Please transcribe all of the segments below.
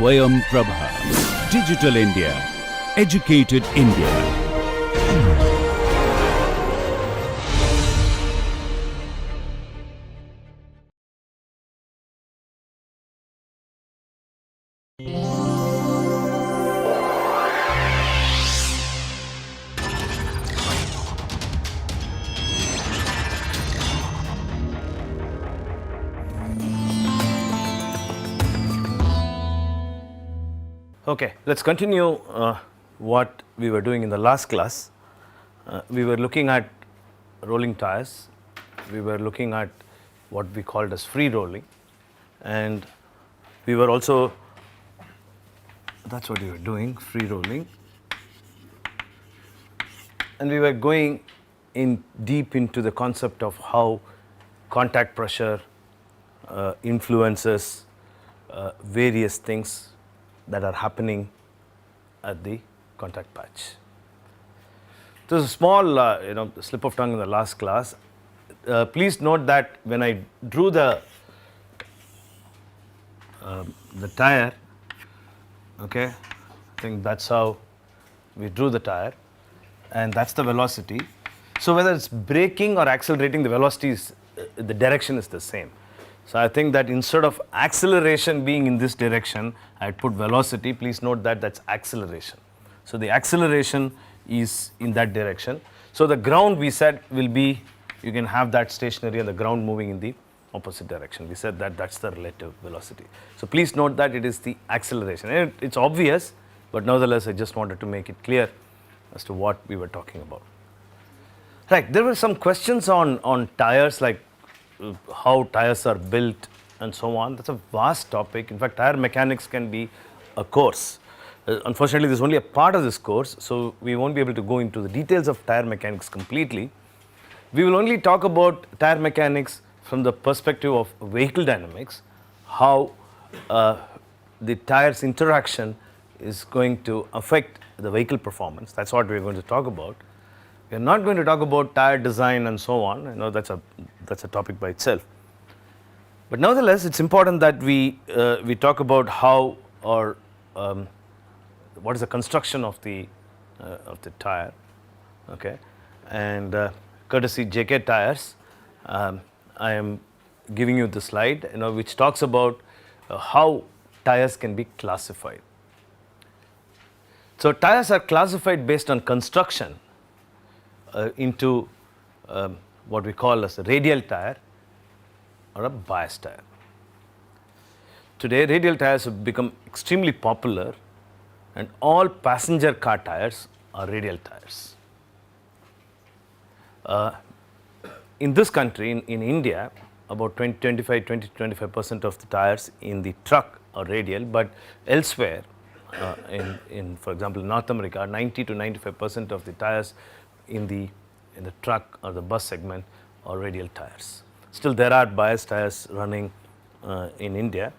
Swayam Prabha. Digital India. Educated India. Okay, let's continue what we were doing in the last class. We were looking at rolling tires, we were looking at what we called as free rolling, and we were also, that's what we were doing, free rolling, and we were going in deep into the concept of how contact pressure influences various things that are happening at the contact patch. There's a small slip of tongue in the last class. Please note that when I drew the tire, okay, I think that's how we drew the tire, and that's the velocity. So whether it's braking or accelerating, the velocity is, the direction is the same. So I think that instead of acceleration being in this direction, I put velocity. Please note that that's acceleration. So the acceleration is in that direction. So the ground, we said, will be, you can have that stationary and the ground moving in the opposite direction. We said that that's the relative velocity. So please note that it is the acceleration. And it's obvious, but nevertheless I just wanted to make it clear as to what we were talking about. Right, there were some questions on tires, like how tires are built and so on. That's a vast topic. In fact, tire mechanics can be a course. Unfortunately, this is only a part of this course, so we won't be able to go into the details of tire mechanics completely. We will only talk about tire mechanics from the perspective of vehicle dynamics, how the tires interaction is going to affect the vehicle performance. That's what we're going to talk about. We are not going to talk about tire design and so on. I know that's a topic by itself. But nevertheless, it's important that we talk about how or what is the construction of the tire, okay? And courtesy JK Tires, I am giving you the slide, which talks about how tires can be classified. So tires are classified based on construction into what we call as a radial tire or a bias tire. Today, radial tires have become extremely popular, and all passenger car tires are radial tires. In this country, in India, about 20-25% of the tires in the truck are radial, but elsewhere, for example, North America, 90-95% of the tires in the truck or the bus segment are radial tires. Still, there are bias tires running in India,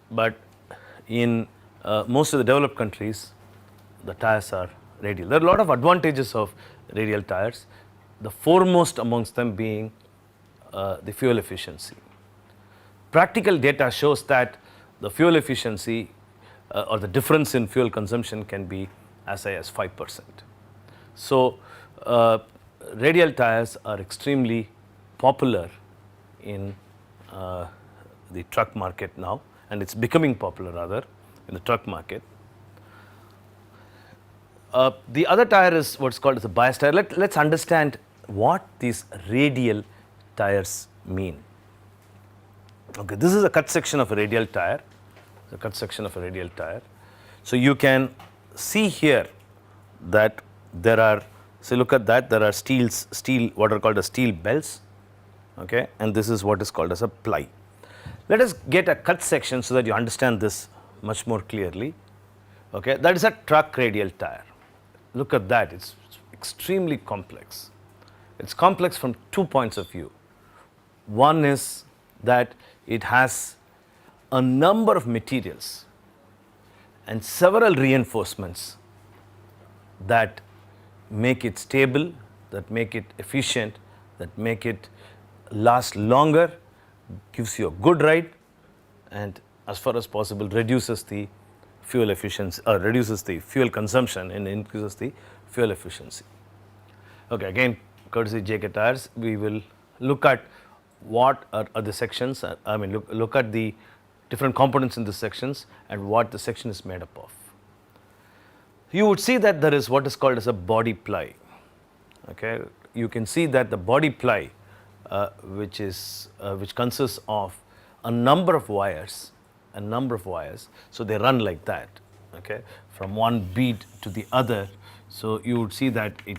but in most of the developed countries, the tires are radial. There are a lot of advantages of radial tires, the foremost amongst them being the fuel efficiency. Practical data shows that the fuel efficiency or the difference in fuel consumption can be as high as 5%. So radial tires are extremely popular in the truck market now, and it's becoming popular rather in the truck market. The other tire is what's called as a bias tire. Let's understand what these radial tires mean. Okay, this is a cut section of a radial tire. The cut section of a radial tire. So you can see here that there are, so look at that, there are steel, what are called as steel belts, okay, and this is what is called as a ply. Let us get a cut section so that you understand this much more clearly. Okay, that is a truck radial tire. Look at that, it's extremely complex. It's complex from 2 points of view. One is that it has a number of materials and several reinforcements that make it stable, that make it efficient, that make it last longer, gives you a good ride, and as far as possible reduces the fuel efficiency, reduces the fuel consumption and increases the fuel efficiency. Okay, again, courtesy JK Tires, we will look at what are the sections, look at the different components in the sections and what the section is made up of. You would see that there is what is called as a body ply. Okay, you can see that the body ply, which consists of a number of wires, so they run like that, okay, from one bead to the other. So you would see that it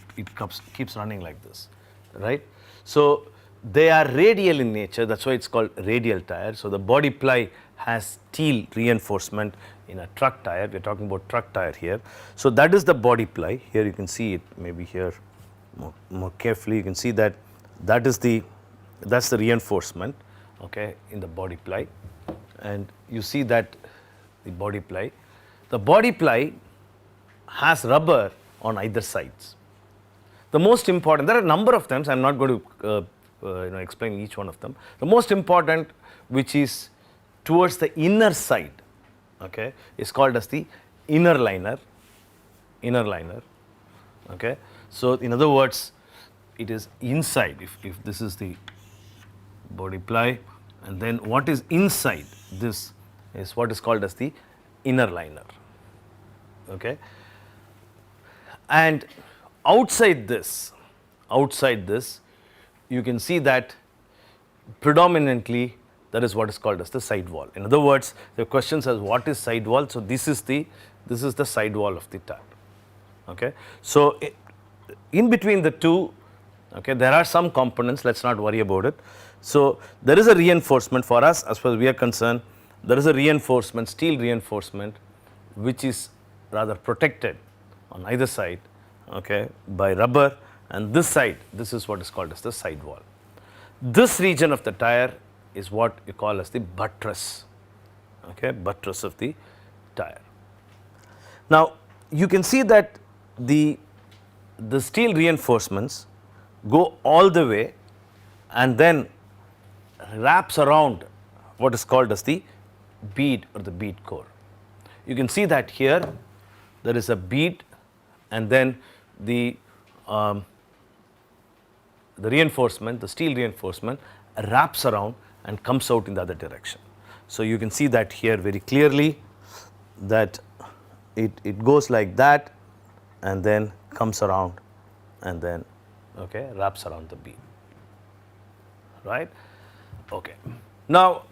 keeps running like this, right? So they are radial in nature, that's why it's called radial tire. So the body ply has steel reinforcement in a truck tire. We're talking about truck tire here. So that is the body ply. Here you can see it, maybe here more carefully. You can see that that's the reinforcement, okay, in the body ply. And you see that the body ply has rubber on either sides. The most important, there are a number of them, so I'm not going to explain each one of them. The most important, which is towards the inner side, okay, is called as the inner liner, okay. So in other words, it is inside, if this is the body ply, and then what is inside this is what is called as the inner liner, okay. And outside this, you can see that predominantly that is what is called as the sidewall. In other words, the question says what is sidewall? So this is the sidewall of the tire, okay. So in between the two, okay, there are some components, let's not worry about it. So there is a reinforcement for us, as far as we are concerned. There is a reinforcement, steel reinforcement, which is rather protected on either side, okay, by rubber, and this side, this is what is called as the sidewall. This region of the tire is what you call as the buttress, okay, buttress of the tire. Now you can see that the steel reinforcements go all the way and then wraps around what is called as the bead or the bead core. You can see that here there is a bead, and then the reinforcement, the steel reinforcement, wraps around and comes out in the other direction. So you can see that here very clearly, that it goes like that and then comes around and then, okay, wraps around the bead, right? Okay. Now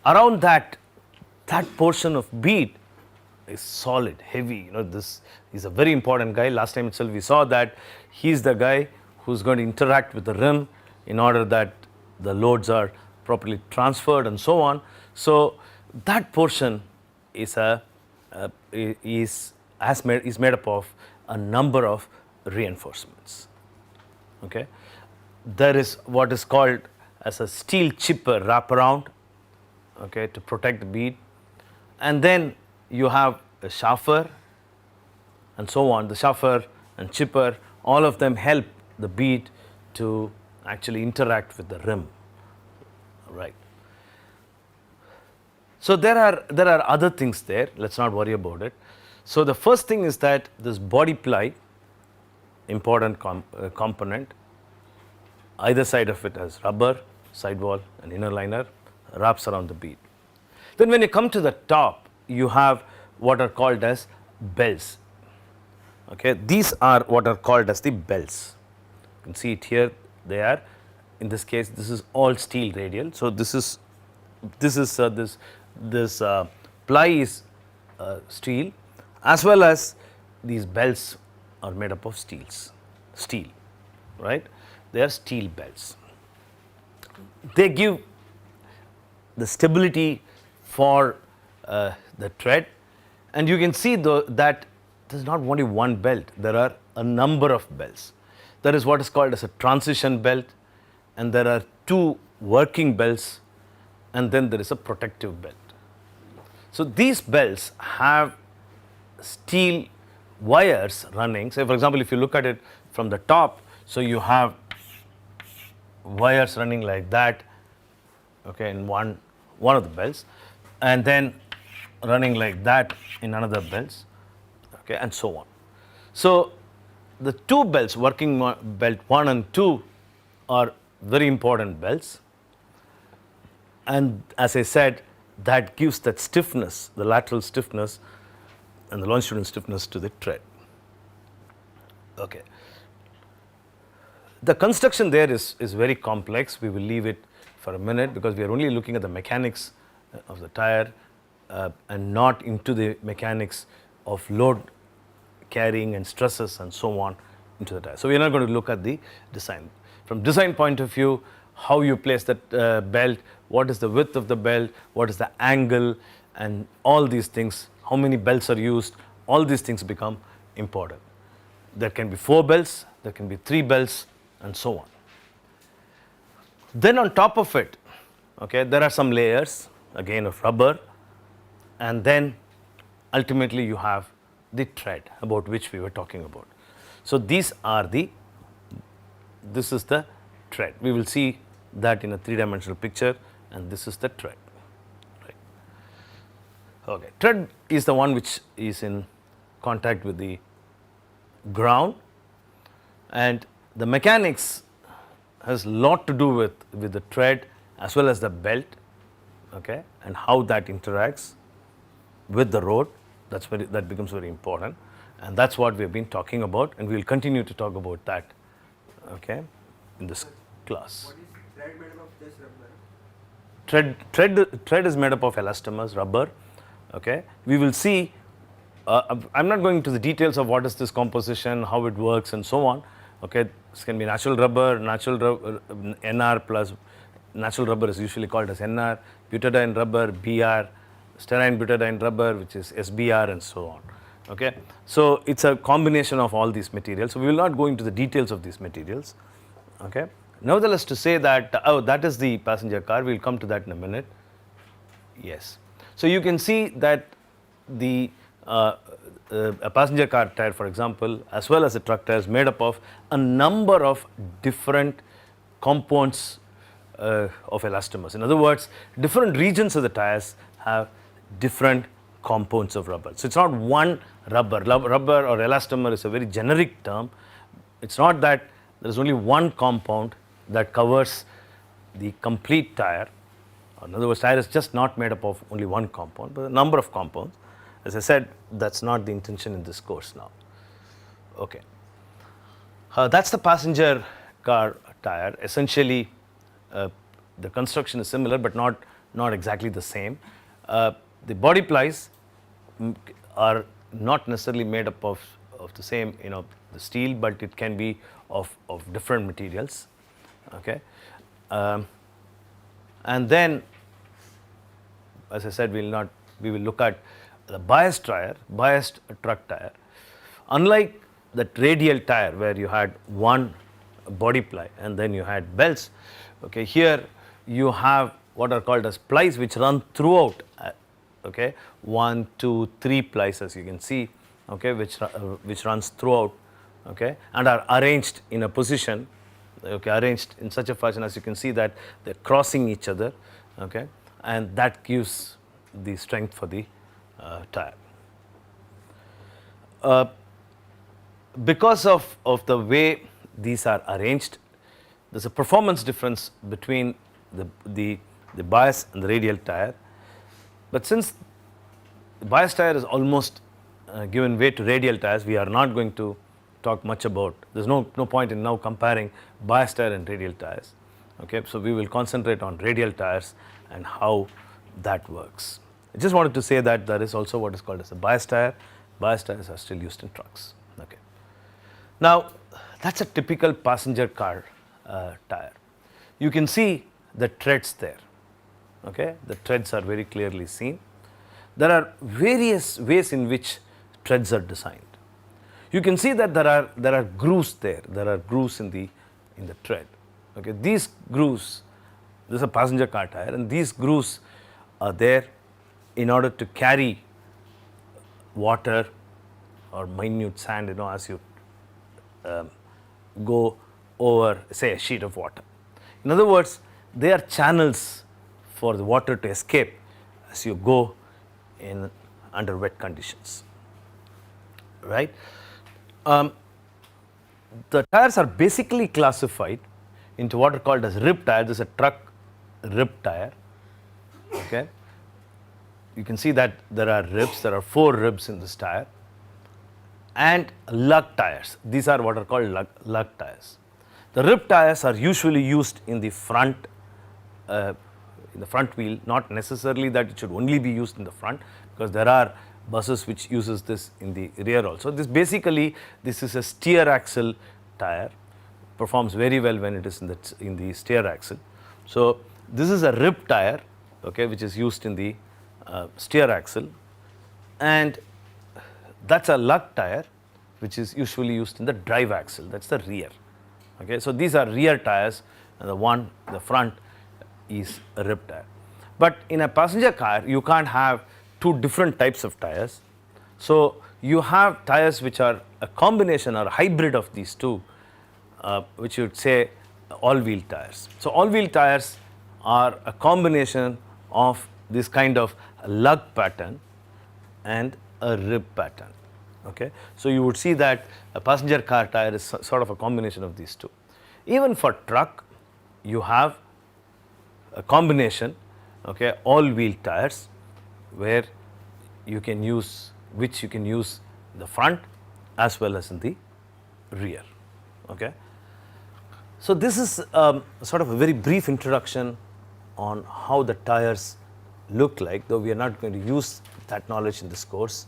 around that portion of bead is solid, heavy. This is a very important guy. Last time itself we saw that he's the guy who's going to interact with the rim in order that the loads are properly transferred and so on. So that portion is made up of a number of reinforcements, okay. There is what is called as a steel chipper wraparound, okay, to protect the bead, and then you have a chaffer and so on. The chaffer and chipper, all of them help the bead to actually interact with the rim, right. So there are other things there, let's not worry about it. So the first thing is that this body ply, important component, either side of it has rubber, sidewall and inner liner, wraps around the bead. Then when you come to the top, you have what are called as bells, okay. These are what are called as the bells. You can see it here, they are, in this case this is all steel radial. So this ply is steel, as well as these bells are made up of steel, right. They are steel bells. They give the stability for the tread, and you can see that there is not only one belt, there are a number of belts. There is what is called as a transition belt, and there are two working belts, and then there is a protective belt. So these belts have steel wires running. Say for example, if you look at it from the top, so you have wires running like that, okay, in one of the belts, and then running like that in another belts, okay, and so on. So the two belts, working belt 1 and 2, are very important belts, and as I said, that gives that stiffness, the lateral stiffness and the longitudinal stiffness to the tread. Okay. The construction there is very complex. We will leave it for a minute because we are only looking at the mechanics of the tire and not into the mechanics of load carrying and stresses and so on into the tire. So we are not going to look at the design. From design point of view, how you place that belt, what is the width of the belt, what is the angle, and all these things, how many belts are used, all these things become important. There can be 4 belts, there can be 3 belts, and so on. Then on top of it, okay, there are some layers again of rubber, and then ultimately you have the tread about which we were talking about. So these are this is the tread. We will see that in a 3-dimensional picture, and this is the tread. Right. Okay. Tread is the one which is in contact with the ground, and the mechanics has a lot to do with the tread as well as the belt, okay, and how that interacts with the road. That becomes very important, and that's what we have been talking about, and we will continue to talk about that, okay, in this class. What is tread made up of just rubber? Tread is made up of elastomers, rubber, okay. We will see, I'm not going into the details of what is this composition, how it works and so on, okay. This can be natural rubber, NR plus, natural rubber is usually called as NR, butadiene rubber, BR, styrene butadiene rubber, which is SBR, and so on, okay. So it's a combination of all these materials. So we will not go into the details of these materials, okay. Nevertheless, to say that, that is the passenger car, we will come to that in a minute. Yes. So you can see that the a passenger car tire, for example, as well as a truck tire, is made up of a number of different compounds of elastomers. In other words, different regions of the tires have different compounds of rubber. So it's not one rubber. Rubber or elastomer is a very generic term. It's not that there is only one compound that covers the complete tire. In other words, tire is just not made up of only one compound, but a number of compounds. As I said, that's not the intention in this course now. Okay. That's the passenger car tire. Essentially, the construction is similar, but not exactly the same. The body plies are not necessarily made up of the same, the steel, but it can be of different materials. Okay. And then, as I said, we will look at the biased truck tire. Unlike that radial tire where you had one body ply and then you had belts, okay, here you have what are called as plies which run throughout, okay, 1, 2, 3 plies, as you can see, okay, which runs throughout, okay, and are arranged in a position, okay, arranged in such a fashion as you can see that they're crossing each other, okay, and that gives the strength for the tire. Because of the way these are arranged, there's a performance difference between the bias and the radial tire. But since the bias tire is almost given way to radial tires, we are not going to talk much about. There's no point in now comparing bias tire and radial tires. Okay, so we will concentrate on radial tires and how that works. I just wanted to say that there is also what is called as a bias tire. Bias tires are still used in trucks. Okay. Now, that's a typical passenger car tire. You can see the treads there. Okay, the treads are very clearly seen. There are various ways in which treads are designed. You can see that there are grooves there. There are grooves in the tread. Okay, these grooves, this is a passenger car tire, and these grooves are there in order to carry water or minute sand, as you go over, say, a sheet of water. In other words, they are channels for the water to escape as you go under wet conditions, right? The tires are basically classified into what are called as rib tires. This is a truck rib tire. Okay, you can see that there are ribs. There are 4 ribs in this tire, and lug tires. These are what are called lug tires. The rib tires are usually used in the front wheel. Not necessarily that it should only be used in the front, because there are buses which uses this in the rear also. This is a steer axle tire. Performs very well when it is in the steer axle. So this is a rib tire, okay, which is used in the steer axle, and that's a lug tire which is usually used in the drive axle. That's the rear. Okay, so these are rear tires, and the front is a rib tire. But in a passenger car, you can't have 2 different types of tires. So you have tires which are a combination or a hybrid of these 2, which you would say all-wheel tires. So all-wheel tires are a combination of this kind of lug pattern and a rib pattern. Okay, so you would see that a passenger car tire is sort of a combination of these 2. Even for truck, you have a combination, okay, all-wheel tires, where you can use in the front as well as in the rear. Okay, so this is sort of a very brief introduction on how the tires look like, though we are not going to use that knowledge in this course.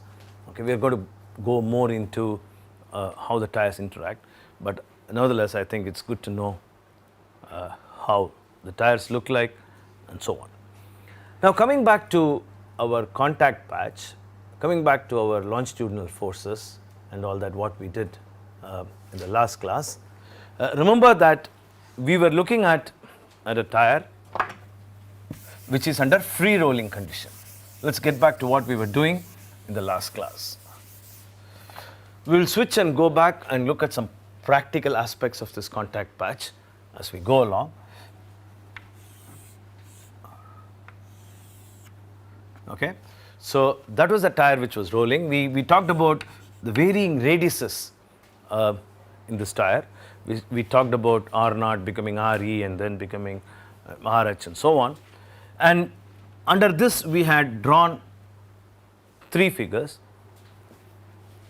Okay, we are going to go more into how the tires interact, but nevertheless I think it's good to know how the tires look like and so on. Now coming back to our contact patch, coming back to our longitudinal forces and all that what we did in the last class, remember that we were looking at a tire which is under free rolling condition. Let's get back to what we were doing in the last class. We will switch and go back and look at some practical aspects of this contact patch as we go along. Okay, so that was the tire which was rolling. We talked about the varying radiuses in this tire. We talked about R0 becoming RE and then becoming RH and so on. And under this we had drawn 3 figures.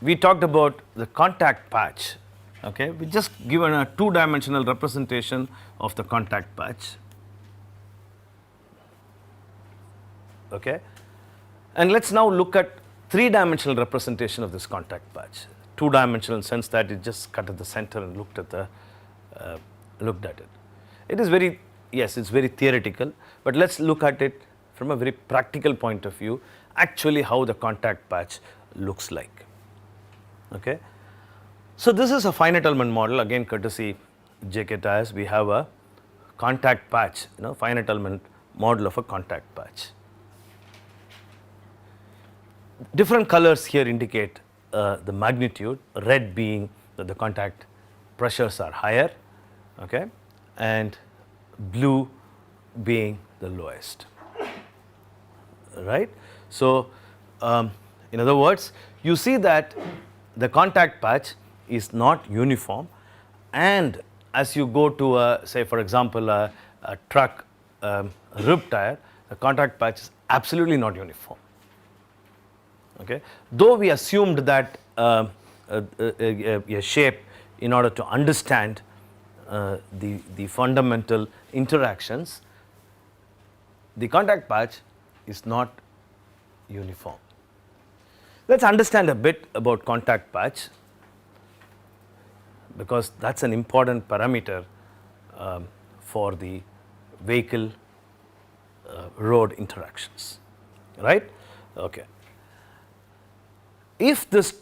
We talked about the contact patch. Okay, we just given a 2-dimensional representation of the contact patch. Okay, and let's now look at 3-dimensional representation of this contact patch. 2-dimensional in the sense that it just cut at the center and looked at it. It is very, yes, it's very theoretical, but let's look at it from a very practical point of view, actually how the contact patch looks like. Okay, so this is a finite element model, again courtesy JK Tires. We have a contact patch, finite element model of a contact patch. Different colors here indicate the magnitude, red being that the contact pressures are higher, okay, and blue being the lowest, right. So in other words, you see that the contact patch is not uniform, and as you go to say for example a truck rib tire, the contact patch is absolutely not uniform. Okay, though we assumed that a shape in order to understand the fundamental interactions, the contact patch is not uniform. Let's understand a bit about contact patch, because that's an important parameter for the vehicle road interactions, right. Okay. If this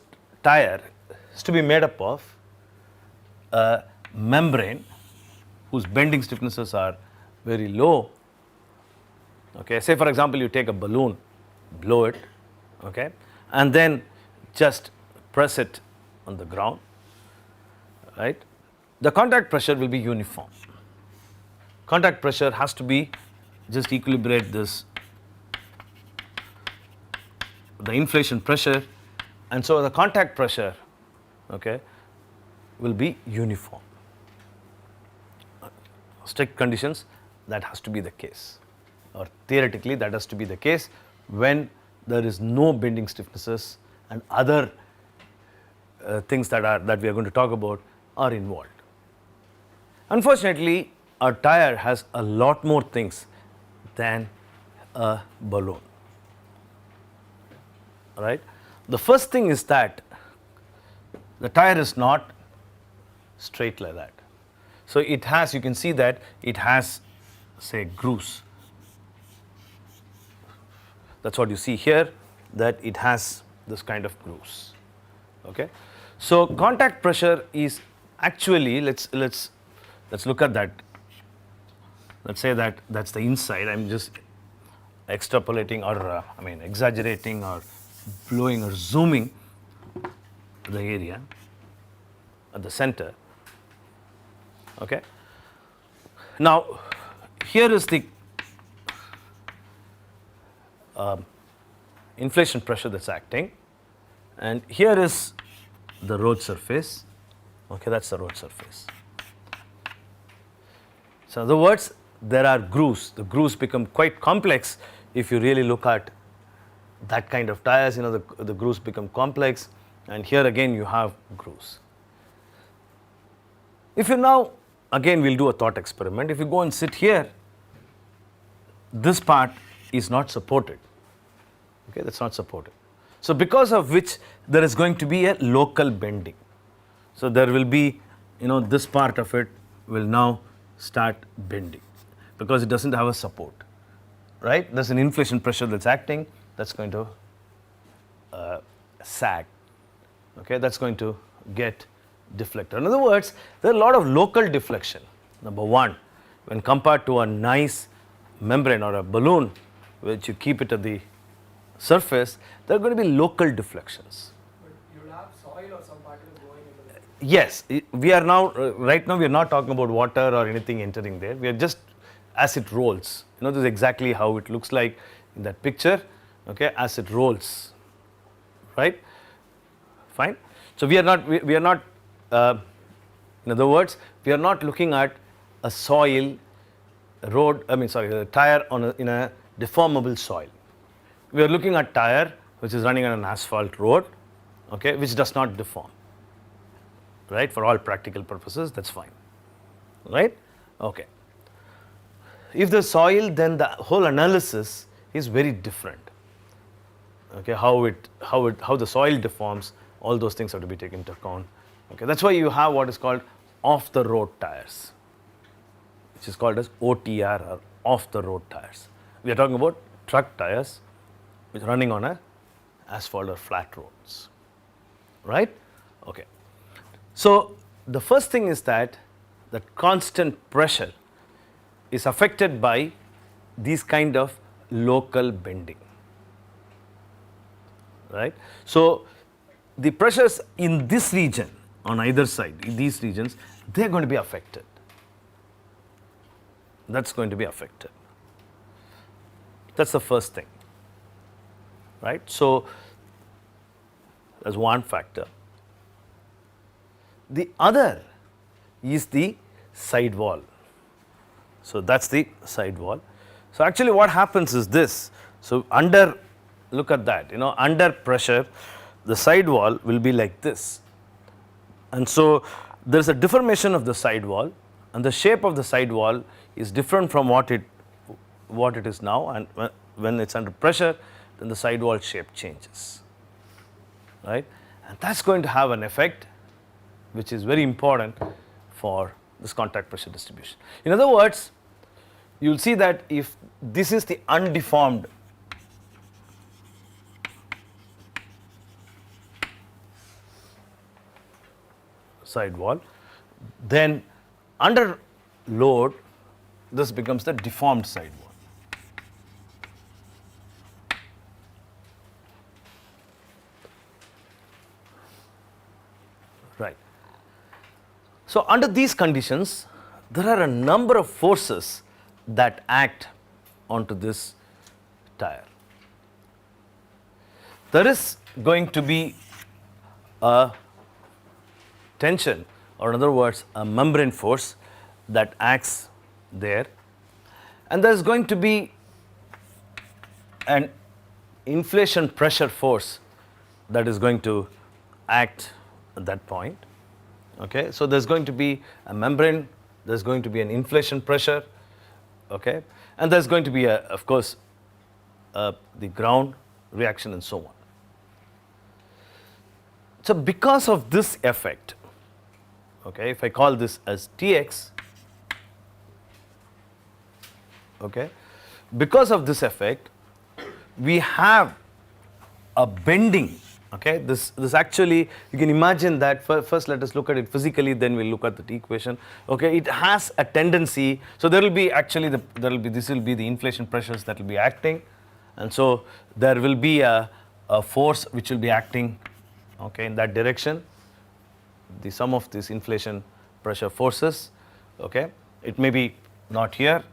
tire is to be made up of a membrane whose bending stiffnesses are very low, okay, say for example you take a balloon, blow it, okay, and then just press it on the ground, right, the contact pressure will be uniform. Contact pressure has to be just equilibrate this the inflation pressure, and so the contact pressure, okay, will be uniform. Strict conditions, that has to be the case, or theoretically that has to be the case when there is no bending stiffnesses and other things that we are going to talk about are involved. Unfortunately, a tire has a lot more things than a balloon. Right? The first thing is that the tire is not straight like that. So it has, you can see that it has, say, grooves. That's what you see here, that it has this kind of grooves. Okay? So contact pressure is actually, let's look at that. Let's say that that's the inside. I'm just extrapolating or exaggerating or blowing or zooming the area at the center. Okay. Now here is the inflation pressure that's acting, and here is the road surface. Okay, that's the road surface. So in other words, there are grooves. The grooves become quite complex if you really look at that kind of tires. The grooves become complex, and here again you have grooves. If you now, again we'll do a thought experiment. If you go and sit here, this part is not supported. Okay, that's not supported. So because of which there is going to be a local bending. So there will be, this part of it will now start bending because it doesn't have a support. Right? There's an inflation pressure that's acting, that's going to sag. Okay, that's going to get deflected. In other words, there are a lot of local deflection. Number one, when compared to a nice membrane or a balloon, which you keep it at the surface, there are going to be local deflections. But you'll have soil or some particles going into it. Yes, we are now, right now we are not talking about water or anything entering there. We are just as it rolls. This is exactly how it looks like in that picture, okay, as it rolls, right? Fine. So we are not, in other words, we are not looking at a soil road, a tire in a deformable soil. We are looking at tire which is running on an asphalt road, okay, which does not deform, right? For all practical purposes, that's fine, right? Okay. If the soil, then the whole analysis is very different. Okay, how the soil deforms, all those things have to be taken into account. Okay, that's why you have what is called off the road tires, which is called as OTR, or off the road tires. We are talking about truck tires which are running on a asphalt or flat roads, right? Okay. So the first thing is that the constant pressure is affected by these kind of local bending, right? So the pressures in this region on either side, in these regions, they are going to be affected. That's going to be affected. That's the first thing, right? So that's one factor. The other is the sidewall. So that's the sidewall. So actually what happens is this. So look at that, under pressure, the sidewall will be like this. And so there's a deformation of the sidewall, and the shape of the sidewall is different from what it is now, and when it's under pressure, then the sidewall shape changes, right? And that's going to have an effect which is very important for this contact pressure distribution. In other words, you will see that if this is the undeformed sidewall, then under load this becomes the deformed sidewall. Right. So under these conditions, there are a number of forces that act onto this tire. there is going to be a tension, or in other words, a membrane force that acts there, and there is going to be an inflation pressure force that is going to act at that point. Okay, so there's going to be a membrane, there's going to be an inflation pressure, okay, and there's going to be of course the ground reaction and so on. So because of this effect, okay, if I call this as Tx, okay, because of this effect, we have a bending. Okay, this actually, you can imagine that. First let us look at it physically, then we'll look at the equation. Okay, it has a tendency, so there will be actually this will be the inflation pressures that will be acting, and so there will be a force which will be acting, okay, in that direction. The sum of these inflation pressure forces, okay, it may be not here,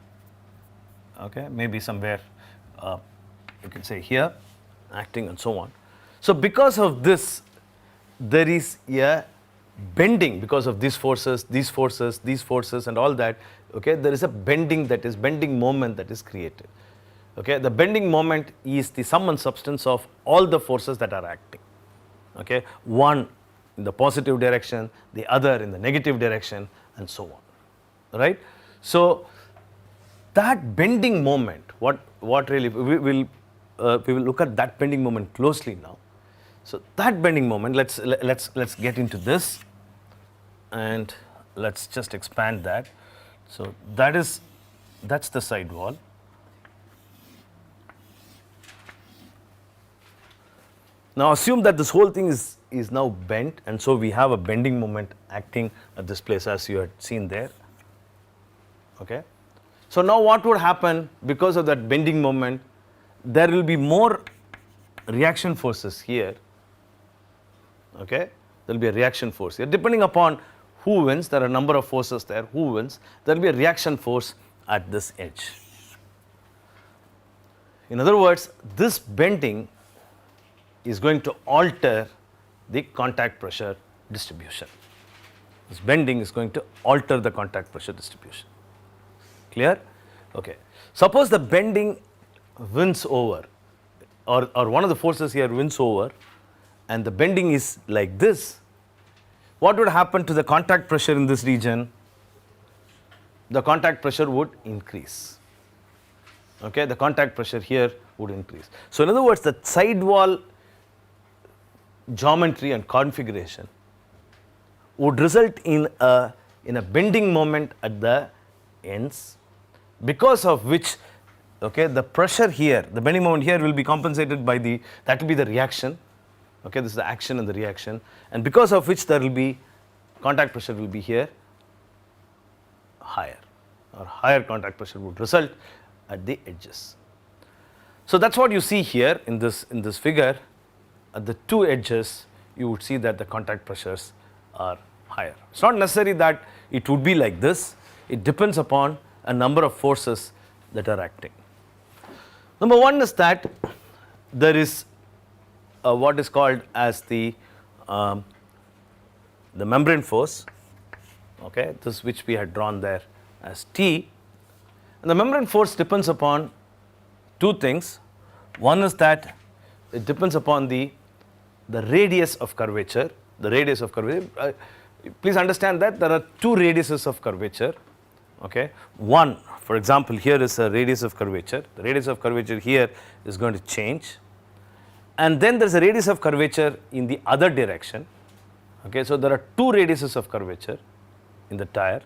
okay, maybe somewhere you can say here, acting and so on. So because of this, there is a bending because of these forces, and all that. Okay, there is a bending moment that is created. Okay, the bending moment is the sum and substance of all the forces that are acting. Okay, one in the positive direction, the other in the negative direction, and so on. Right. So that bending moment, what really we will look at that bending moment closely now. So that bending moment, let's get into this, and let's just expand that. So that's the side wall. Now assume that this whole thing is now bent, and so we have a bending moment acting at this place as you had seen there. Okay. So now what would happen because of that bending moment? There will be more reaction forces here. Okay, there will be a reaction force here. Depending upon who wins, there are a number of forces there. Who wins, there will be a reaction force at this edge. In other words, this bending is going to alter the contact pressure distribution. This bending is going to alter the contact pressure distribution. Clear? Okay. Suppose the bending wins over, or one of the forces here wins over, and the bending is like this. What would happen to the contact pressure in this region? The contact pressure would increase. Okay, the contact pressure here would increase. So in other words, the sidewall geometry and configuration would result in a bending moment at the ends, because of which, okay, the pressure here, the bending moment here will be compensated by that will be the reaction. Okay, this is the action and the reaction, and because of which there will be contact pressure will be here higher, or higher contact pressure would result at the edges. So that's what you see here in this figure. At the two edges, you would see that the contact pressures are higher. It's not necessary that it would be like this. It depends upon a number of forces that are acting. Number one is that there is what is called as the membrane force. Okay, this which we had drawn there as T, and the membrane force depends upon two things. One is that it depends upon the radius of curvature. The radius of curvature. Please understand that there are two radiuses of curvature. Okay, one, for example, here is a radius of curvature. The radius of curvature here is going to change, and then there is a radius of curvature in the other direction. Okay, so there are two radiuses of curvature in the tire,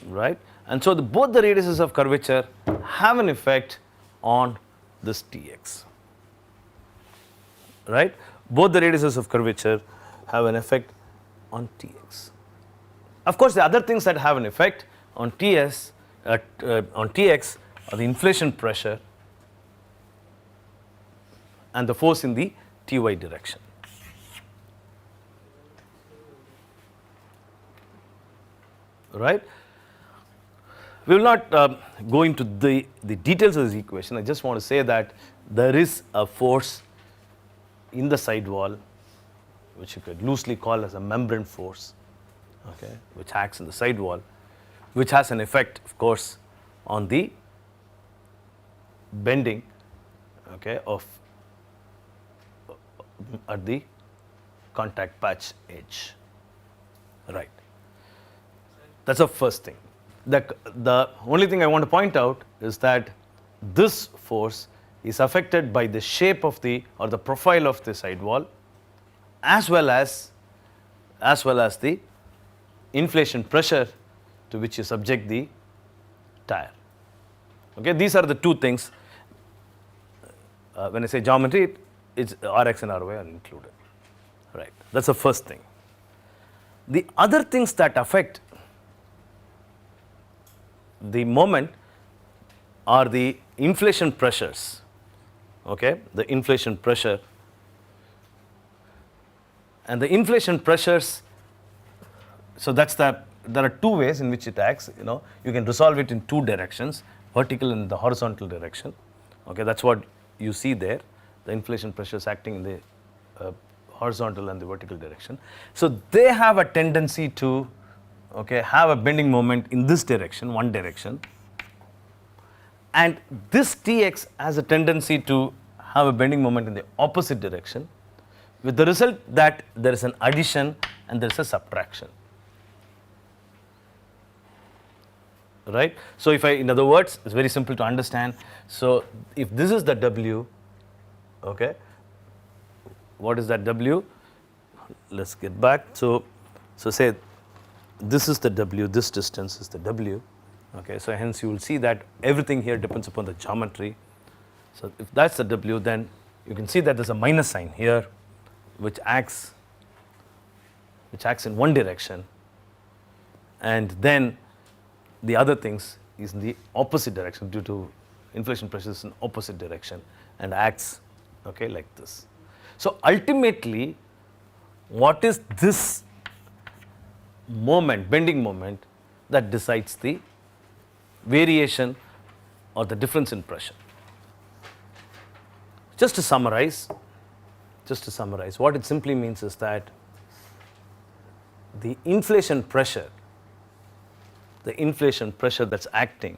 right? And so both the radiuses of curvature have an effect on this Tx, right? Both the radiuses of curvature have an effect on Tx. Of course, the other things that have an effect on Tx are the inflation pressure and the force in the Ty direction. Right? We will not go into the details of this equation. I just want to say that there is a force in the sidewall, which you could loosely call as a membrane force, okay, which acts in the sidewall, which has an effect, of course, on the bending, okay, of at the contact patch edge. Right. That's the first thing. The only thing I want to point out is that this force is affected by the shape of the or the profile of the sidewall, as well as the inflation pressure to which you subject the tire. Okay, these are the two things. When I say geometry, it's Rx and Ry are included. Right. That's the first thing. The other things that affect the moment are the inflation pressures. Okay, the inflation pressure. And the inflation pressures, so there are two ways in which it acts. You can resolve it in two directions, vertical and the horizontal direction. Okay, that's what you see there. The inflation pressures acting in the horizontal and the vertical direction. So they have a tendency to, okay, have a bending moment in this direction, one direction. And this Tx has a tendency to have a bending moment in the opposite direction, with the result that there is an addition and there is a subtraction. Right? So in other words, it's very simple to understand. So if this is the W, okay, what is that W? Let's get back. So say this is the W, this distance is the W. Okay, so hence you will see that everything here depends upon the geometry. So if that's the W, then you can see that there's a minus sign here, which acts in one direction, and then the other things is in the opposite direction due to inflation pressures in opposite direction and acts, okay, like this. So ultimately, what is this moment, bending moment, that decides the variation or the difference in pressure? Just to summarize, what it simply means is that the inflation pressure that's acting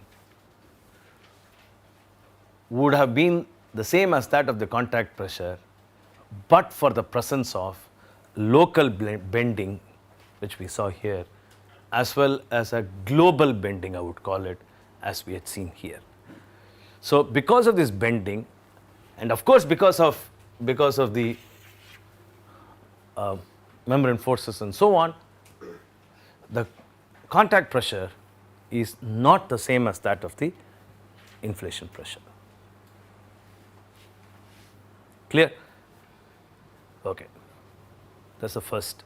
would have been the same as that of the contact pressure, but for the presence of local bending, which we saw here, as well as a global bending, I would call it, as we had seen here. So because of this bending, and of course because of the membrane forces and so on, the contact pressure is not the same as that of the inflation pressure. Clear? Okay. That's the first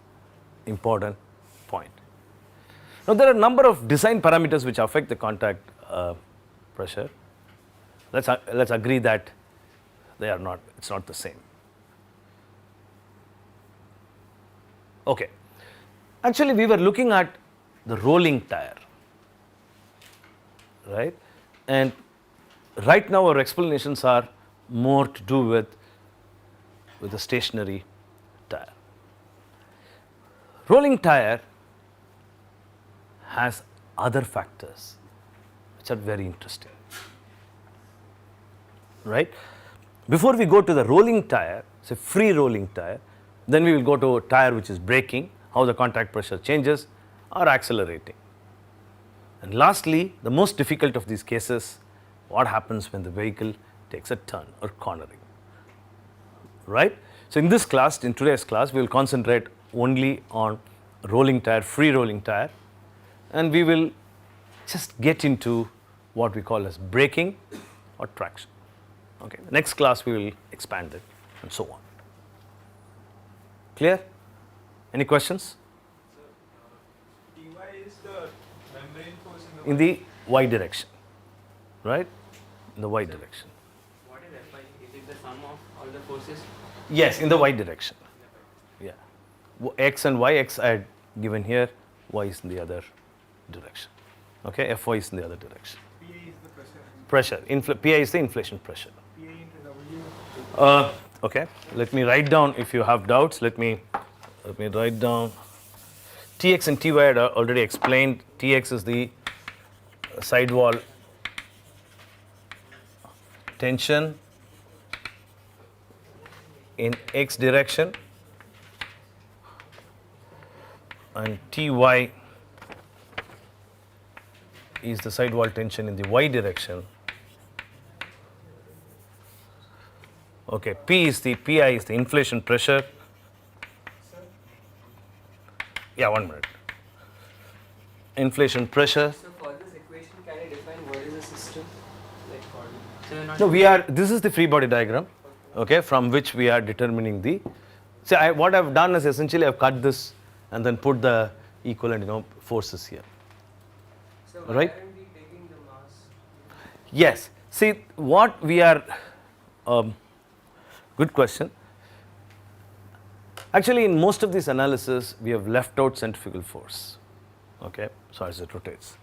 important point. Now there are a number of design parameters which affect the contact pressure. Let's agree that it's not the same. Okay. Actually, we were looking at the rolling tire, right? And right now our explanations are more to do with a stationary tire. Rolling tire has other factors which are very interesting, right? Before we go to the rolling tire, say free rolling tire, then we will go to a tire which is braking, how the contact pressure changes, or accelerating. And lastly, the most difficult of these cases, what happens when the vehicle takes a turn or cornering, right? So in today's class, we will concentrate only on rolling tire, free rolling tire, and we will just get into what we call as braking or traction. Okay, next class we will expand it and so on. Clear? Any questions? Dy is the membrane force In the y direction, right? In the y direction. What is Fy? Is it the sum of all the forces? Yes, in the y direction. Yeah. X and y, x I had given here, y is in the other direction. Okay, Fy is in the other direction. PA is the pressure. Pressure. PI is the inflation pressure. PA into W. Okay, let me write down if you have doubts. Let me write down. Tx and Ty I had already explained. Tx is the sidewall tension in x direction, and Ty is the sidewall tension in the y direction. Okay, Pi is the inflation pressure. Yeah, 1 minute. Inflation pressure. So for this equation, can I define what is the system? Like for so you're not This is the free body diagram, okay, from which we are determining the. See, what I've done is essentially I've cut this and then put the equivalent, forces here. So Right. why aren't we taking the mass? Yes. See, what we are. Good question. Actually, in most of these analysis, we have left out centrifugal force. Okay, so as it rotates.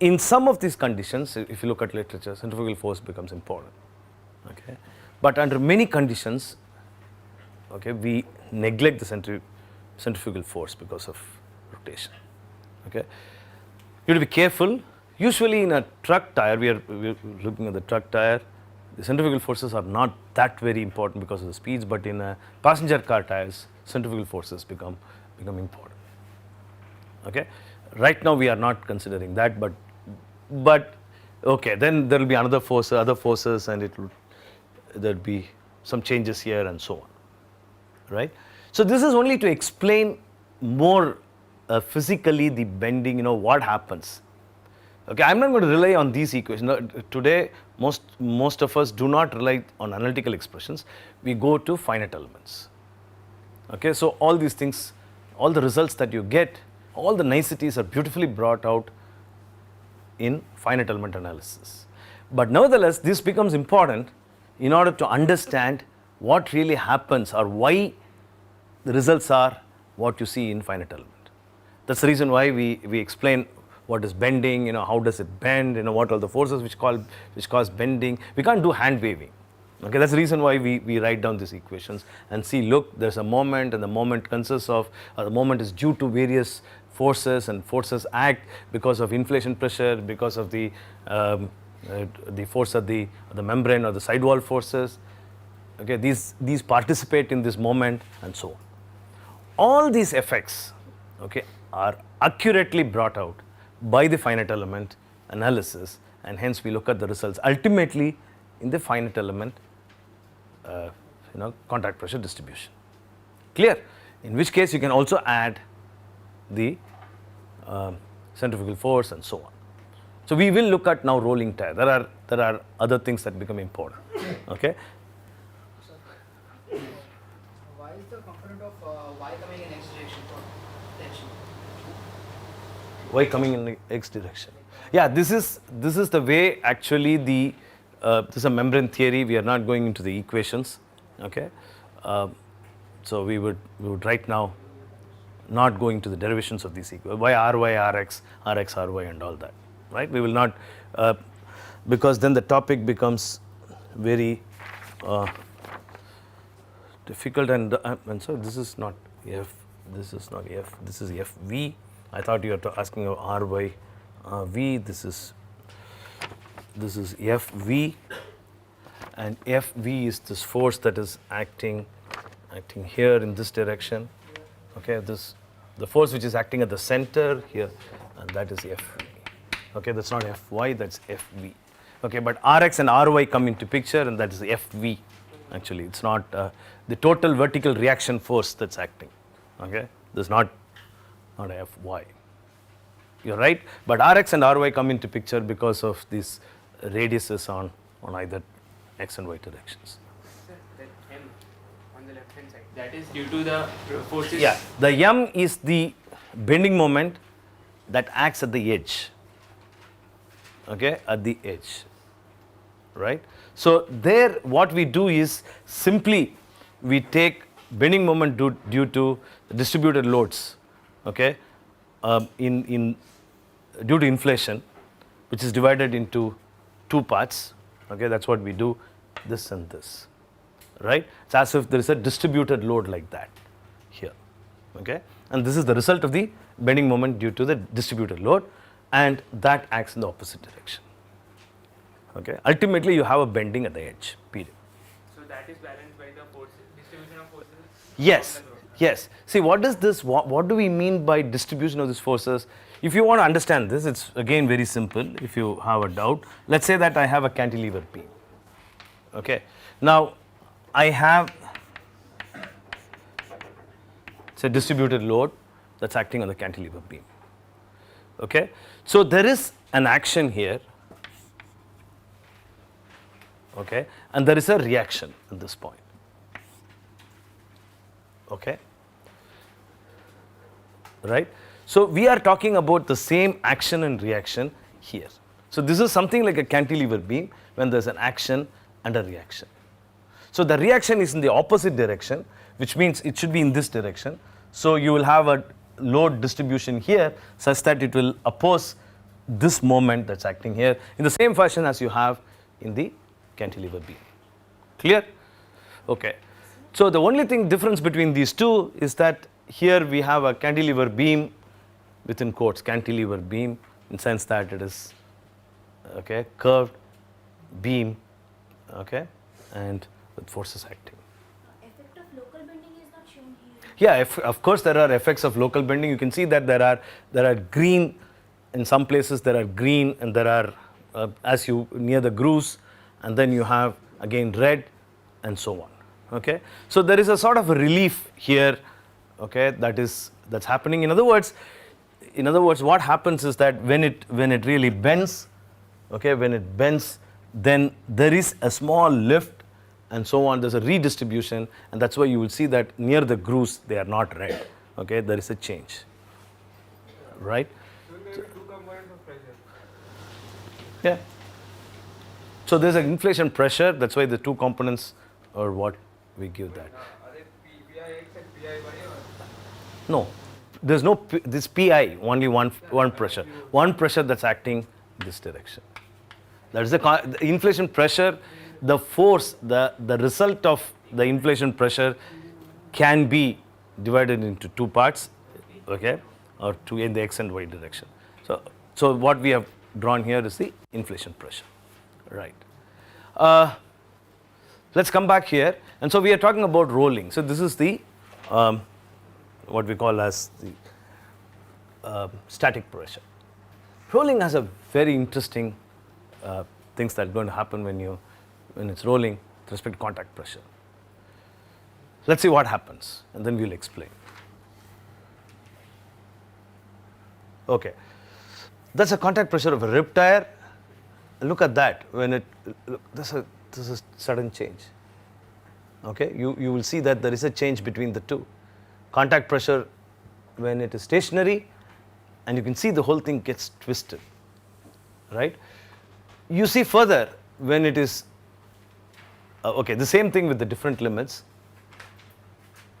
In some of these conditions, if you look at literature, centrifugal force becomes important. Okay, but under many conditions, okay, we neglect the centrifugal force because of rotation. Okay, you have to be careful. Usually, in a truck tire, we're looking at the truck tire. The centrifugal forces are not that very important because of the speeds, but in passenger car tires, centrifugal forces become important. Okay, right now we are not considering that, but okay, then there will be other forces, and there'll be some changes here and so on. Right. So this is only to explain more physically the bending. What happens. Okay, I'm not going to rely on these equations. Today, most of us do not rely on analytical expressions. We go to finite elements. Okay, so all these things, all the results that you get, all the niceties are beautifully brought out in finite element analysis. But nevertheless, this becomes important in order to understand what really happens or why the results are what you see in finite element. That's the reason why we explain what is bending, how does it bend, what are the forces which cause bending. We can't do hand waving. Okay, that's the reason why we write down these equations and see, look, there's a moment, and the moment consists of, the moment is due to various forces, and forces act because of inflation pressure, because of the force of the membrane or the sidewall forces. Okay, these participate in this moment and so on. All these effects, okay, are accurately brought out by the finite element analysis, and hence we look at the results ultimately in the finite element contact pressure distribution. Clear? In which case you can also add the centrifugal force and so on. So we will look at now rolling tire. There are other things that become important. Okay. Why is the component of y coming in x direction for tension? Y coming in the x direction. Yeah, this is the way actually this is a membrane theory. We are not going into the equations. Okay, so we would right now not go into the derivations of these equations. Why ry, rx, ry, and all that. Right? We will not because then the topic becomes very difficult, and so this is not f. This is not f. This is fv. I thought you were asking r by v. This is fv, and fv is this force that is acting here in this direction. Okay, the force which is acting at the center here, and that is fv. Okay, that's not fy, that's fv. Okay, but rx and ry come into picture, and that is fv. Actually, it's not the total vertical reaction force that's acting. Okay, this is not fy. You're right, but rx and ry come into picture because of these radiuses on either x and y directions. Sir, that m on the left hand side, that is due to the forces. Yeah, the m is the bending moment that acts at the edge. Okay, at the edge, right? So there, what we do is simply we take bending moment due to distributed loads. Okay, due to inflation, which is divided into two parts. Okay, that's what we do, this and this, right? It's as if there is a distributed load like that here, okay? And this is the result of the bending moment due to the distributed load, and that acts in the opposite direction, okay? Ultimately, you have a bending at the edge, period. So that is balanced by the forces, distribution of forces? Yes, from the road. yes. See, what is this? What do we mean by distribution of these forces? If you want to understand this, it's again very simple. If you have a doubt, let's say that I have a cantilever beam. Okay. Now, I have it's a distributed load that's acting on the cantilever beam. Okay. So there is an action here. Okay, and there is a reaction at this point. Okay, right? So we are talking about the same action and reaction here. So this is something like a cantilever beam when there's an action and a reaction. So the reaction is in the opposite direction, which means it should be in this direction. So you will have a load distribution here such that it will oppose this moment that's acting here in the same fashion as you have in the cantilever beam. Clear? Okay. So the only thing difference between these two is that here we have a cantilever beam within quotes, cantilever beam, in sense that it is okay, curved beam, okay, and with forces acting. Effect of local bending is not shown here. Yeah, of course there are effects of local bending. You can see that there are green in some places, there are green, and there are as you near the grooves, and then you have again red and so on. Okay, so there is a sort of a relief here, okay, that's happening. In other words, what happens is that when it really bends, okay, when it bends, then there is a small lift and so on. There's a redistribution, and that's why you will see that near the grooves they are not red. Okay, there is a change, right? So there are two components of pressure. Yeah. So there's an inflation pressure. That's why the two components are what we give that. Are they PIX and PIY or? No, there's no this PI, only one pressure that's acting this direction. That is the inflation pressure. The force, the result of the inflation pressure can be divided into two parts, okay, or two in the x and y direction. So what we have drawn here is the inflation pressure, right? Let's come back here, and so we are talking about rolling. So this is the what we call as the static pressure. Rolling has a very interesting things that are going to happen when it's rolling with respect to contact pressure. Let's see what happens, and then we'll explain. Okay, that's a contact pressure of a rib tire. Look at that. When this is a sudden change. Okay, you will see that there is a change between the two. Contact pressure when it is stationary, and you can see the whole thing gets twisted, right? You see further when it is okay, the same thing with the different limits.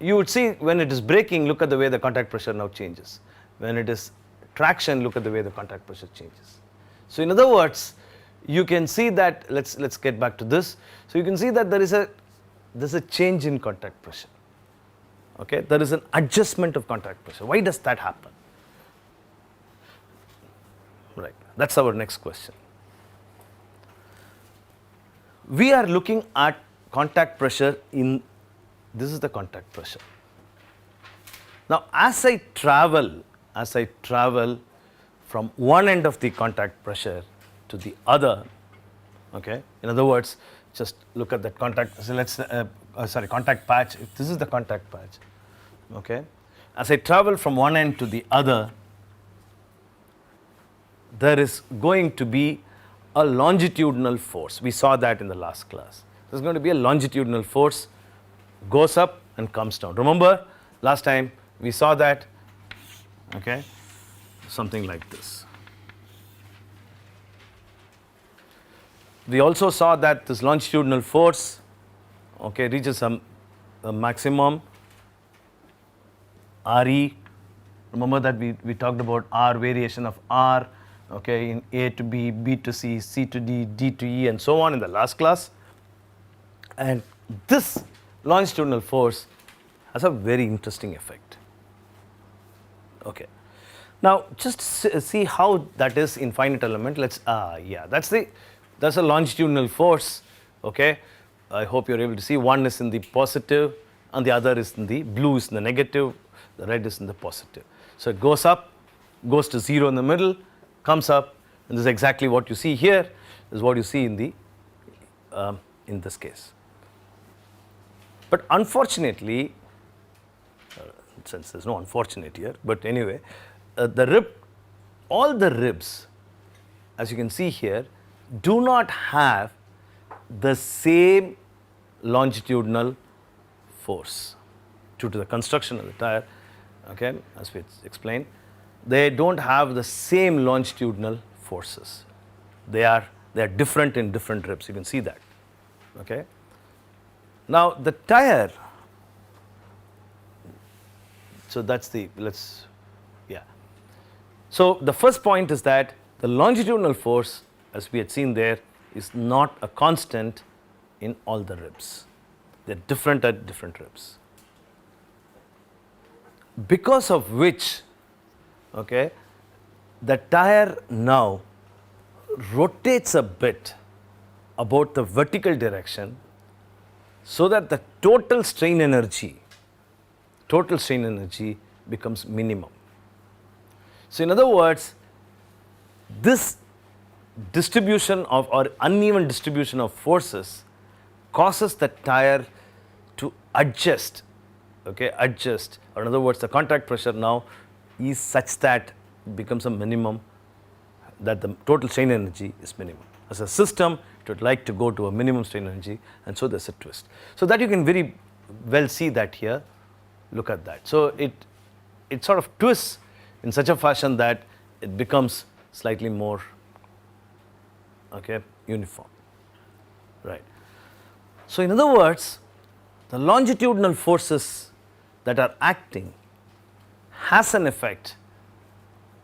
You would see when it is braking, look at the way the contact pressure now changes. When it is traction, look at the way the contact pressure changes. So in other words, you can see that, let's get back to this. So you can see that there's a change in contact pressure. Okay, there is an adjustment of contact pressure. Why does that happen? Right, that's our next question. We are looking at contact pressure this is the contact pressure. Now as I travel from one end of the contact pressure to the other, okay, in other words, just look at that contact, so let's contact patch. If this is the contact patch, okay, as I travel from one end to the other, there is going to be a longitudinal force. We saw that in the last class. There's going to be a longitudinal force, goes up and comes down. Remember last time we saw that, okay, something like this. We also saw that this longitudinal force, okay, reaches a maximum RE. Remember that we talked about R, variation of R, okay, in A to B, B to C, C to D, D to E, and so on in the last class. And this longitudinal force has a very interesting effect. Okay. Now, just see how that is in finite element. Let's yeah, that's a longitudinal force. Okay, I hope you're able to see. One is in the positive, and the other is in the blue is in the negative. The red is in the positive. So it goes up, goes to 0 in the middle, comes up, and this is exactly what you see here. This is what you see in the in this case. But unfortunately, since there's no unfortunate here, but anyway, all the ribs, as you can see here, do not have the same longitudinal force due to the construction of the tire. Okay, as we explained, they don't have the same longitudinal forces. They are different in different ribs. You can see that. Okay. Now the tire. So that's the yeah. So the first point is that the longitudinal force, as we had seen there, is not a constant in all the ribs. They're different at different ribs. Because of which, okay, the tire now rotates a bit about the vertical direction so that the total strain energy becomes minimum. So in other words, this distribution of or uneven distribution of forces causes the tire to adjust, okay, or in other words, the contact pressure now is such that it becomes a minimum, that the total strain energy is minimum. As a system, it would like to go to a minimum strain energy, and so there's a twist. So that you can very well see that here. Look at that. So it sort of twists in such a fashion that it becomes slightly more, okay, uniform, right. So in other words, the longitudinal forces that are acting has an effect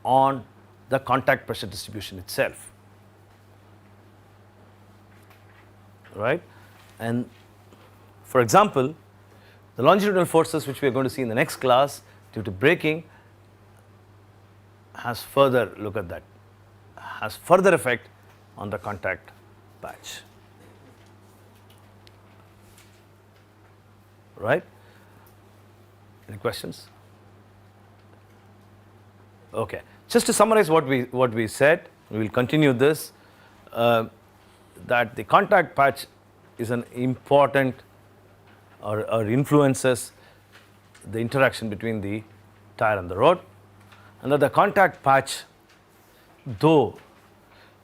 on the contact pressure distribution itself, right. And for example, the longitudinal forces which we are going to see in the next class due to braking has further, look at that, has further effect on the contact patch, right. Any questions? Okay. Just to summarize what we said, we will continue this, that the contact patch is an important or influences the interaction between the tire and the road, and that the contact patch, though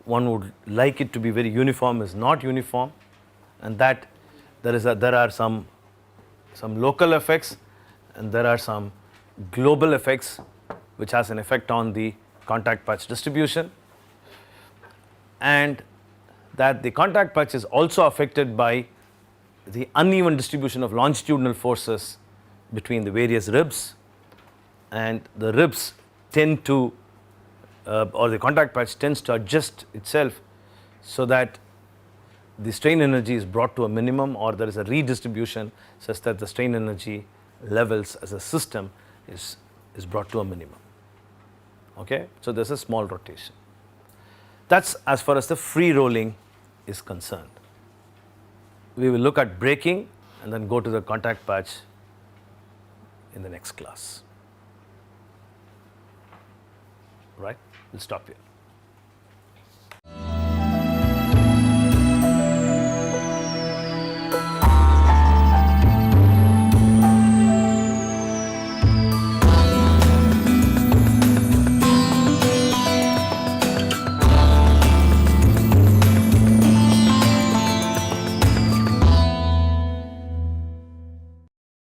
one would like it to be very uniform, is not uniform, and that there are some local effects and there are some global effects which has an effect on the contact patch distribution, and that the contact patch is also affected by the uneven distribution of longitudinal forces between the various ribs, and the ribs tend to or the contact patch tends to adjust itself so that the strain energy is brought to a minimum, or there is a redistribution such that the strain energy levels as a system is brought to a minimum. Okay, so there's a small rotation. That's as far as the free rolling is concerned. We will look at braking and then go to the contact patch in the next class. Right? We'll stop here.